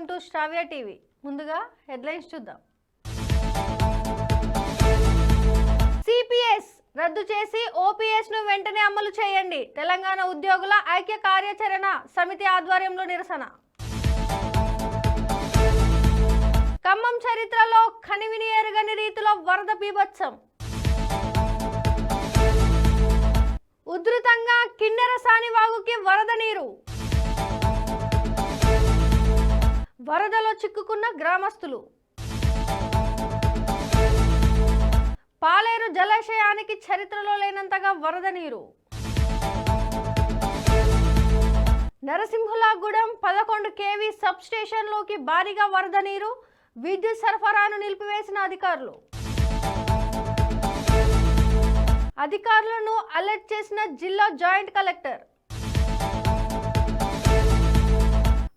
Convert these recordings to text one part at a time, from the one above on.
Welcome to Shravya TV. ముందుగా headlines చూద్దాం. CPS రద్దు చేసి ఓపీఎస్ ను వెంటనే అమలు చేయండి. తెలంగాణ ఉద్యోగుల ఐక్య కార్యాచరణ సమితి ఆధ్వర్యంలో నిరసన. ఖమ్మం చరిత్రలో కనివిని ఎరుగని రీతిలో వరద బీభత్సం. ఉధృతంగా కిన్నెర సానివాగుకి వరద నీరు. వరదలో చిక్కుకున్న గ్రామస్తులు. పాలేరు జలాశయానికి చరిత్రలో లేనంతగా వరద నీరు. నరసింహులాగూడెం 11 kV సబ్ స్టేషన్లోకి భారీగా వరద నీరు. విద్యుత్ సరఫరాను నిలిపివేసిన అధికారులు. అధికారులను అలర్ట్ చేసిన జిల్లా జాయింట్ కలెక్టర్.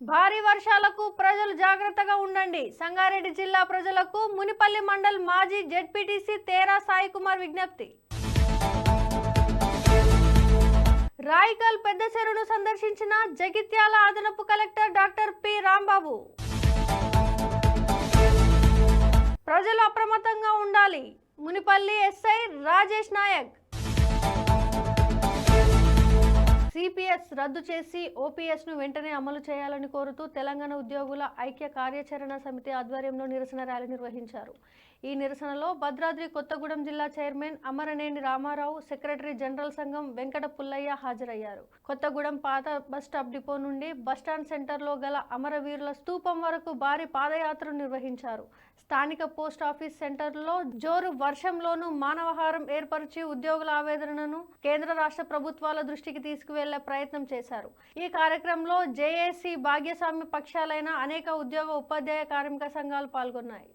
భారీ వర్షాలకు ప్రజలు జాగ్రత్తగా ఉండండి. సంగారెడ్డి జిల్లా ప్రజలకు మునిపల్లి మండల్ మాజీ జెడ్పీటీసీ తేరా సాయి కుమార్ విజ్ఞప్తి. రాయికల్ పెద్ద చెరువును సందర్శించిన జగిత్యాల అదనపు కలెక్టర్ డాక్టర్ పి రాంబాబు. ప్రజలు అప్రమత్తంగా ఉండాలి. మునిపల్లి ఎస్ఐ రాజేష్ నాయక్. సిపిఎస్ రద్దు చేసి ఓపీఎస్ ను వెంటనే అమలు చేయాలని కోరుతూ తెలంగాణ ఉద్యోగుల ఐక్య కార్యాచరణ సమితి ఆధ్వర్యంలో నిరసన ర్యాలీ నిర్వహించారు. ఈ నిరసనలో భద్రాద్రి కొత్తగూడెం జిల్లా chairman Amaraneni Ramarao, secretary general సంఘం వెంకట పుల్లయ్య హాజరయ్యారు. కొత్తగూడెం పాత బస్టాప్ డిపో నుండి బస్టాండ్ సెంటర్లో గల అమరవీరుల స్తూపం వరకు భారీ పాదయాత్ర నిర్వహించారు. స్థానిక పోస్ట్ ఆఫీస్ సెంటర్లో జోరు వర్షంలోనూ మానవహారం ఏర్పరిచి ఉద్యోగుల ఆవేదనను కేంద్ర రాష్ట్ర ప్రభుత్వాల దృష్టికి తీసుకువెళ్లే ప్రయత్నం చేశారు. ఈ కార్యక్రమంలో జేఏసీ భాగ్యస్వామ్య పక్షాలైన అనేక ఉద్యోగ ఉపాధ్యాయ కార్మిక సంఘాలు పాల్గొన్నాయి.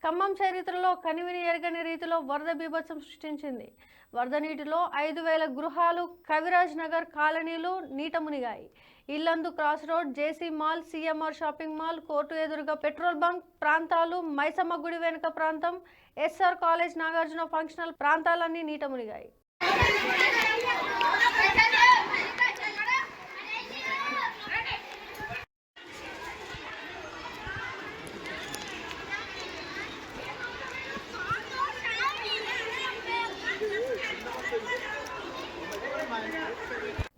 ఖమ్మం చరిత్రలో కనివిని ఎరగని రీతిలో వరద బీభత్సం సృష్టించింది. వరద నీటిలో 5,000 గృహాలు, కవిరాజ్ నగర్ కాలనీలు నీట మునిగాయి. Yellandu cross road, JC mall, CMR shopping mall, court ఎదురుగా పెట్రోల్ బంక్ ప్రాంతాలు, మైసమ్మ గుడి వెనుక ప్రాంతం, ఎస్ఆర్ కాలేజ్, నాగార్జున ఫంక్షనల్ ప్రాంతాలన్నీ నీట మునిగాయి.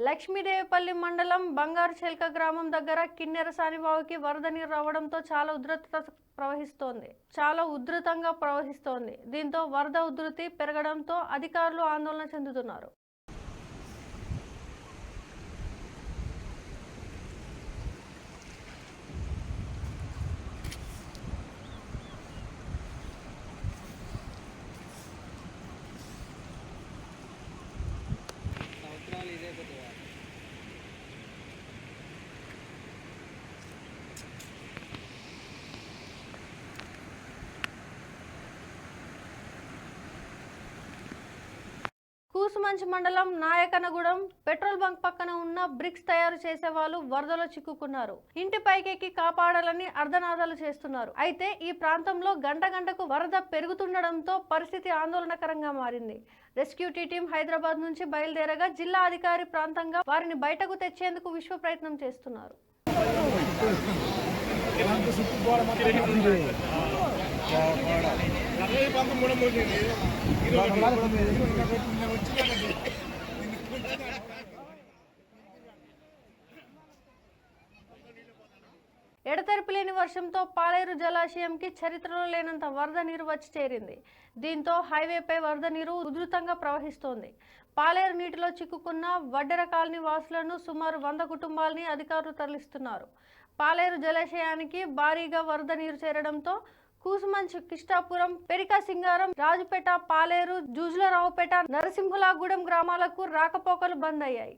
లక్ష్మీదేవిపల్లి మండలం బంగారు చెల్క గ్రామం దగ్గర కిన్నెర సానివాగుకి వరద నీరు రావడంతో చాలా ఉధృతంగా ప్రవహిస్తోంది. దీంతో వరద ఉధృతి పెరగడంతో అధికారులు ఆందోళన చెందుతున్నారు. కూసుమంచి మండలం నాయకనగూడెం పెట్రోల్ బంక్ పక్కన ఉన్న బ్రిక్స్ తయారు చేసే వాళ్ళు వరదలో చిక్కుకున్నారు. ఇంటి పైకెక్కి కాపాడాలని అర్ధనాదాలు చేస్తున్నారు. అయితే ఈ ప్రాంతంలో గంటకు వరద పెరుగుతుండడంతో పరిస్థితి ఆందోళనకరంగా మారింది. రెస్క్యూ టీం హైదరాబాద్ నుంచి బయలుదేరగా జిల్లా అధికారి ప్రాంతంగా వారిని బయటకు తెచ్చేందుకు విశ్వ ప్రయత్నం చేస్తున్నారు. ఎడతెరిపి లేని వర్షంతో పాలేరు జలాశయంకి చరిత్రలో లేనంత వరద నీరు వచ్చి చేరింది. దీంతో హైవేపై వరద నీరు ఉధృతంగా ప్రవహిస్తోంది. పాలేరు నీటిలో చిక్కుకున్న వడ్డెర కాలనీ వాసులను సుమారు 100 కుటుంబాలని అధికారులు తరలిస్తున్నారు. పాలేరు జలాశయానికి భారీగా వరద నీరు చేరడంతో కూసుమంచి, కిష్టాపురం, పెరికా సింగారం, రాజుపేట, పాలేరు, జూజులరావుపేట, నరసింహులాగూడెం గ్రామాలకు రాకపోకలు బంద్ అయ్యాయి.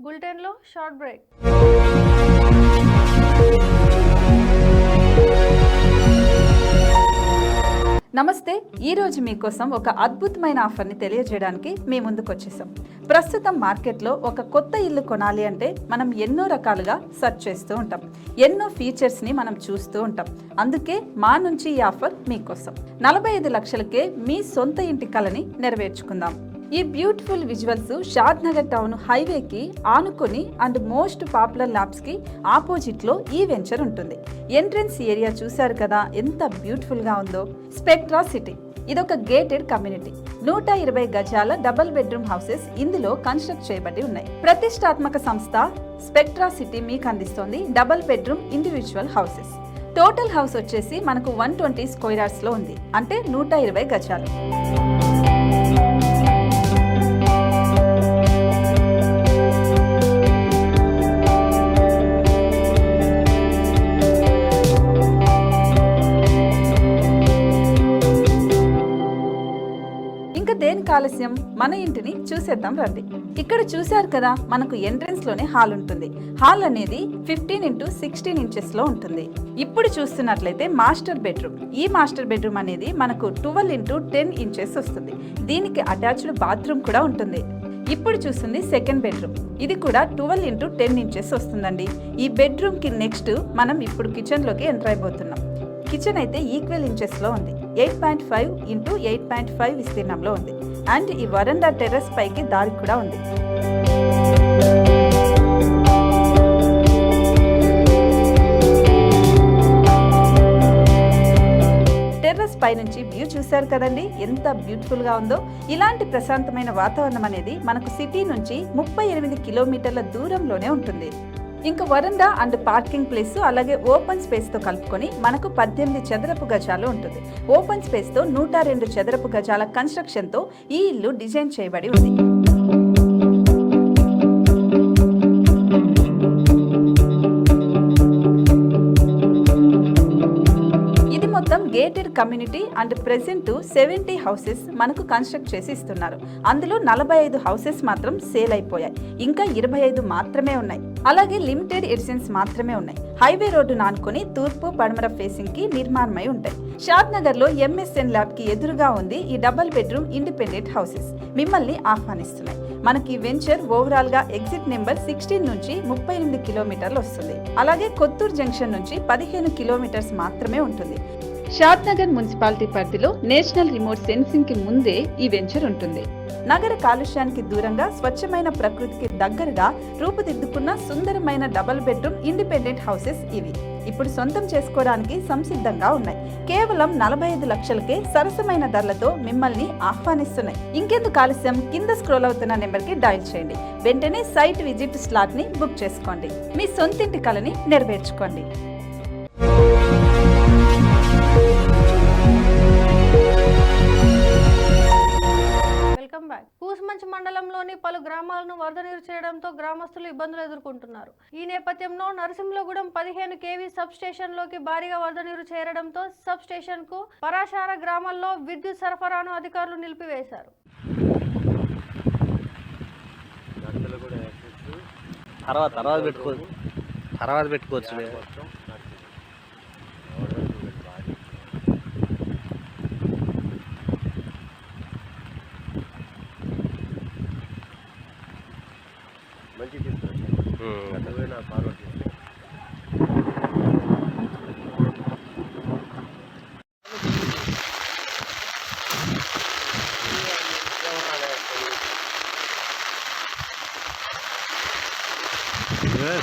బులెటిన్లో షార్ట్ బ్రేక్. నమస్తే. ఈరోజు మీకోసం ఒక అద్భుతమైన ఆఫర్ని తెలియజేయడానికి మీ ముందుకు వచ్చేసాం. ప్రస్తుతం మార్కెట్లో ఒక కొత్త ఇల్లు కొనాలి అంటే మనం ఎన్నో రకాలుగా సెర్చ్ చేస్తూ ఉంటాం, ఎన్నో ఫీచర్స్ని మనం చూస్తూ ఉంటాం. అందుకే మా నుంచి ఈ ఆఫర్ మీకోసం. 45 లక్షలకే మీ సొంత ఇంటి కలని నెరవేర్చుకుందాం. ఈ బ్యూటిఫుల్ విజువల్స్ షాద్ నగర్ టౌన్ హైవేకి ఆనుకొని అండ్ మోస్ట్ పాపులర్ ల్యాబ్స్ కి ఆపోజిట్ లో ఈ వెంచర్ ఉంటుంది. ఎంట్రన్స్ ఏరియా చూశారు కదా ఎంత బ్యూటిఫుల్ గా ఉందో. స్పెక్ట్రా సిటీ ఇదొక గేటెడ్ కమ్యూనిటీ. 120 గజాల డబుల్ బెడ్రూమ్ హౌసెస్ ఇందులో కన్స్ట్రక్ట్ చేయబడి ఉన్నాయి. ప్రతిష్టాత్మక సంస్థ స్పెక్ట్రా సిటీ మీకు అందిస్తోంది double bedroom individual houses. Total house వచ్చేసి మనకు 120 స్క్వేర్ యార్డ్స్ లో ఉంది, అంటే 120 గజాలు. దేనికి ఆలస్యం, మన ఇంటిని చూసేద్దాం రండి. ఇక్కడ చూశారు కదా, మనకు ఎంట్రన్స్ లోనే హాల్ ఉంటుంది. హాల్ అనేది 15x16 ఇంచెస్ లో ఉంటుంది. ఇప్పుడు చూస్తున్నట్లయితే మాస్టర్ బెడ్రూమ్. ఈ మాస్టర్ బెడ్రూమ్ అనేది మనకు 12x10 ఇంచెస్ వస్తుంది. దీనికి అటాచ్డ్ బాత్రూమ్ కూడా ఉంటుంది. ఇప్పుడు చూస్తుంది సెకండ్ బెడ్రూమ్. ఇది కూడా 12x10 ఇంచెస్ వస్తుందండి. ఈ బెడ్రూమ్ కి నెక్స్ట్ మనం ఇప్పుడు కిచెన్ లోకి ఎంటర్ అయిపోతున్నాం. కిచెన్ అయితే ఈక్వల్ ఇంచెస్ లో ఉంది. 8.5 x 8.5 విస్తీర్ణంలో ఉంది. అండ్ ఈ వరండా టెర్రస్ పైకి దారి కూడా ఉంది. టెర్రస్ పై నుంచి వ్యూ చూశారు కదండి, ఎంత బ్యూటిఫుల్ గా ఉందో. ఇలాంటి ప్రశాంతమైన వాతావరణం అనేది మనకు సిటీ నుంచి 38 కిలోమీటర్ల దూరంలోనే ఉంటుంది. ఇంకా వరండా అండ్ పార్కింగ్ ప్లేస్ అలాగే ఓపెన్ స్పేస్ తో కలుపుకొని మనకు 18 చదరపు గజాలు ఉంటుంది. ఓపెన్ స్పేస్ తో 102 చదరపు గజాల కన్స్ట్రక్షన్ తో ఈ ఇల్లు డిజైన్ చేయబడి ఉంది. మొత్తం gated community and present 70 houses మనకు కన్స్ట్రక్ట్ చేసి ఇస్తున్నారు. అందులో 45 హౌసెస్ మాత్రం సేల్ అయిపోయాయి. ఇంకా 25 మాత్రమే ఉన్నాయి. అలాగే లిమిటెడ్ ఎడిషన్స్ మాత్రమే ఉన్నాయి. హైవే రోడ్డు నానుకొని తూర్పు పడమర ఫేసింగ్ కి నిర్మాణమై ఉంటాయి. షాద్ నగర్ లో MSN ల్యాబ్ కి ఎదురుగా ఉంది ఈ డబుల్ బెడ్రూమ్ ఇండిపెండెంట్ హౌసెస్ మిమ్మల్ని ఆహ్వానిస్తున్నాయి. మనకి వెంచర్ ఓవరాల్ గా ఎగ్జిట్ నెంబర్ 16 నుంచి 38 కిలోమీటర్లు వస్తుంది. అలాగే కొత్తూరు జంక్షన్ నుంచి 15 కిలోమీటర్స్ మాత్రమే ఉంటుంది. షాద్ నగర్ మున్సిపాలిటీ పరిధిలో నేషనల్ రిమోట్ సెన్సింగ్ కి ముందే ఈ వెంచర్ ఉంటుంది. నగర కాలుష్యానికి దూరంగా స్వచ్ఛమైన ప్రకృతికి దగ్గరగా రూపుదిద్దుకున్న సుందరమైన డబుల్ బెడ్రూమ్ ఇండిపెండెంట్ హౌసెస్ ఇవి. ఇప్పుడు సొంతం చేసుకోవడానికి సంసిద్ధంగా ఉన్నాయి. కేవలం 45 లక్షలకే సరసమైన ధరలతో మిమ్మల్ని ఆహ్వానిస్తున్నాయి. ఇంకెందుకు ఆలస్యం, కింద స్క్రోల్ అవుతున్న నెంబర్ కి డయల్ చేయండి. వెంటనే సైట్ విజిట్ స్లాట్ ని బుక్ చేసుకోండి. మీ సొంతింటి కలని నెరవేర్చుకోండి. కూసుమంచి మండలంలోని పలు గ్రామాలను వరద నీరు చేయడంతో గ్రామస్తులు ఇబ్బందులు ఎదుర్కొంటున్నారు. ఈ నేపథ్యంలో నరసింహులగూడెం 15 kV సబ్ స్టేషన్ లోకి భారీగా వరద నీరు చేరడంతో సబ్ స్టేషన్ కు పరాశార గ్రామాల్లో విద్యుత్ సరఫరాను అధికారులు నిలిపివేశారు. తర్వాత పెట్టుకోవచ్చు. మంచి తీసుకున్నా ఫార్వర్డ్ చేసి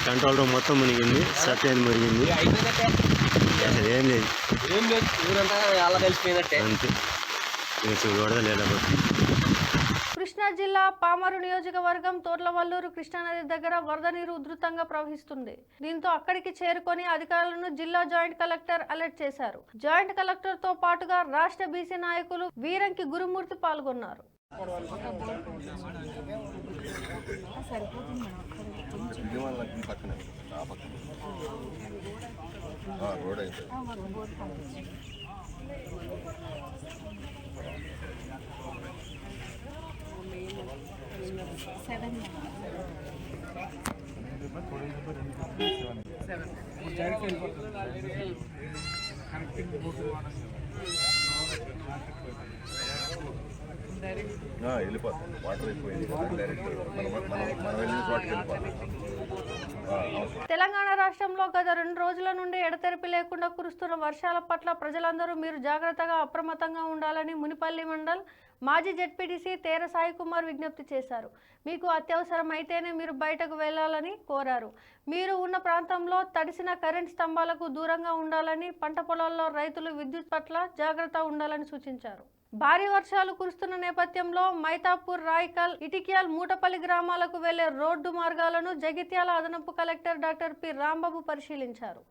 కంట్రోల్ రూమ్ మొత్తం మునిగింది, సత్యాన్ని మునిగింది. అసలు ఏం లేదు, ఊరంతా అలా కలిసిపోయినట్టే అంతే. కృష్ణా జిల్లా పామరు నియోజకవర్గం తోట్లవల్లూరు కృష్ణానది దగ్గర వరద నీరు ఉధృతంగా ప్రవహిస్తుంది. దీంతో అక్కడికి చేరుకొని అధికారులను జిల్లా జాయింట్ కలెక్టర్ అలర్ట్ చేశారు. జాయింట్ కలెక్టర్ తో పాటుగా రాష్ట్ర బీసీ నాయకులు వీరంకి గురుమూర్తి పాల్గొన్నారు. వెళ్ళిపోతాం. వాటర్ అయిపోయింది డైరెక్ట్ మనం వెళ్ళిన చోటుకి వెళ్ళిపోతాం. తెలంగాణ రాష్ట్రంలో గత 2 రోజుల నుండి ఎడతెరిపి లేకుండా కురుస్తున్న వర్షాల పట్ల ప్రజలందరూ మీరు జాగ్రత్తగా అప్రమత్తంగా ఉండాలని మునిపల్లి మండల్ మాజీ జెడ్పీటీసీ తేర సాయి కుమార్ విజ్ఞప్తి చేశారు. మీకు అత్యవసరం అయితేనే మీరు బయటకు వెళ్లాలని కోరారు. మీరు ఉన్న ప్రాంతంలో తడిసిన కరెంట్ స్తంభాలకు దూరంగా ఉండాలని, పంట పొలాల్లో రైతులు విద్యుత్ పట్ల జాగ్రత్త ఉండాలని సూచించారు. భారీ వర్షాలు కురుస్తున్న నేపథ్యంలో మైతాపూర్, రాయికల్, ఇటిక్యాల్, మూటపల్లి గ్రామాలకు వెళ్లే రోడ్డు మార్గాలను జగిత్యాల అదనపు కలెక్టర్ డాక్టర్ పి రాంబాబు పరిశీలించారు.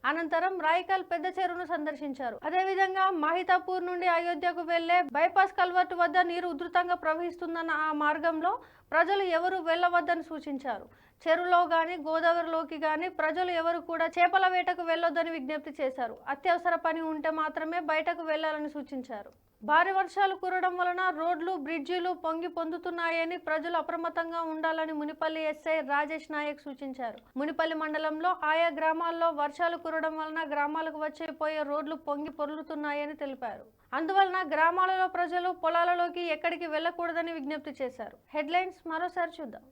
అనంతరం రాయికల్ పెద్ద చెరువును సందర్శించారు. అదేవిధంగా మహితాపూర్ నుండి అయోధ్యకు వెళ్లే బైపాస్ కల్వర్టు వద్ద నీరు ఉధృతంగా ప్రవహిస్తుందన్న ఆ మార్గంలో ప్రజలు ఎవరు వెళ్లవద్దని సూచించారు. చెరువులో గాని గోదావరిలోకి గాని ప్రజలు ఎవరు కూడా చేపల వేటకు వెళ్లొద్దని విజ్ఞప్తి చేశారు. అత్యవసర పని ఉంటే మాత్రమే బయటకు వెళ్లాలని సూచించారు. భారీ వర్షాలు కురవడం వలన రోడ్లు, బ్రిడ్జిలు పొందుతున్నాయని ప్రజలు అప్రమత్తంగా ఉండాలని మునిపల్లి ఎస్ఐ రాజేష్ నాయక్ సూచించారు. మునిపల్లి మండలంలో ఆయా గ్రామాల్లో వర్షాలు కురవడం వలన గ్రామాలకు పోయే రోడ్లు పొర్లుతున్నాయని తెలిపారు. అందువలన గ్రామాలలో ప్రజలు పొలాలలోకి ఎక్కడికి వెళ్లకూడదని విజ్ఞప్తి చేశారు. హెడ్లైన్స్ మరోసారి చూద్దాం.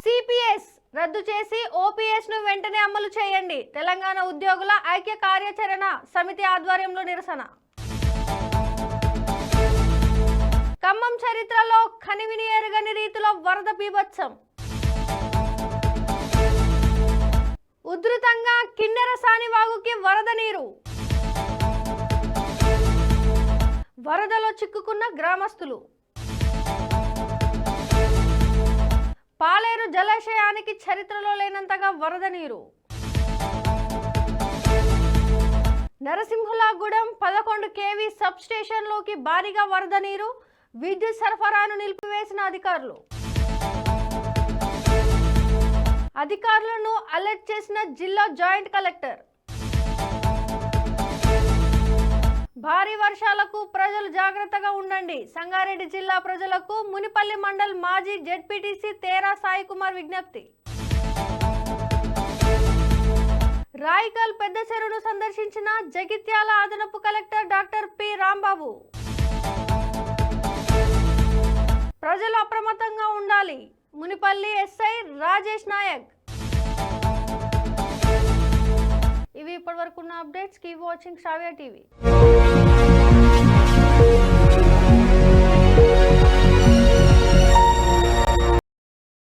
సిపిఎస్ రద్దు చేసి ఓపీఎస్ ను వెంటనే అమలు చేయండి. తెలంగాణ ఉద్యోగుల ఐక్య కార్యాచరణ సమితి ఆధ్వర్యంలో నిరసన. ఖమ్మం చరిత్రలో కనివిని ఎరుగని రీతిలో వరద బీభత్సం. ఉధృతంగా కిన్నెర సానివాగుకి వరద నీరు. వరదలో చిక్కుకున్న గ్రామస్తులు. పాలేరు జలాశయానికి చరిత్రలో లేనంతగా వరద నీరు. నరసింహులాగూడెం 11 kV సబ్ స్టేషన్లోకి భారీగా వరద నీరు. విద్యుత్ సరఫరాను నిలిపివేసిన అధికారులు. అధికారులను అలర్ట్ చేసిన జిల్లా జాయింట్ కలెక్టర్. భారీ వర్షాలకు ప్రజలు జాగ్రత్తగా ఉండండి. సంగారెడ్డి జిల్లా ప్రజలకు మునిపల్లి మండల్ మాజీ జెడ్పీటీసీ తేరా సాయి కుమార్ విజ్ఞప్తి. రాయికల్ పెద్ద చెరువును సందర్శించిన జగిత్యాల అదనపు కలెక్టర్ డాక్టర్ పి రాంబాబు. ప్రజలు అప్రమత్తంగా ఉండాలి. మునిపల్లి ఎస్ఐ రాజేష్ నాయక్. ఇవి ఇప్పటివరకు ఉన్న అప్డేట్స్. కీప్ వాచింగ్ శ్రావ్య టీవీ.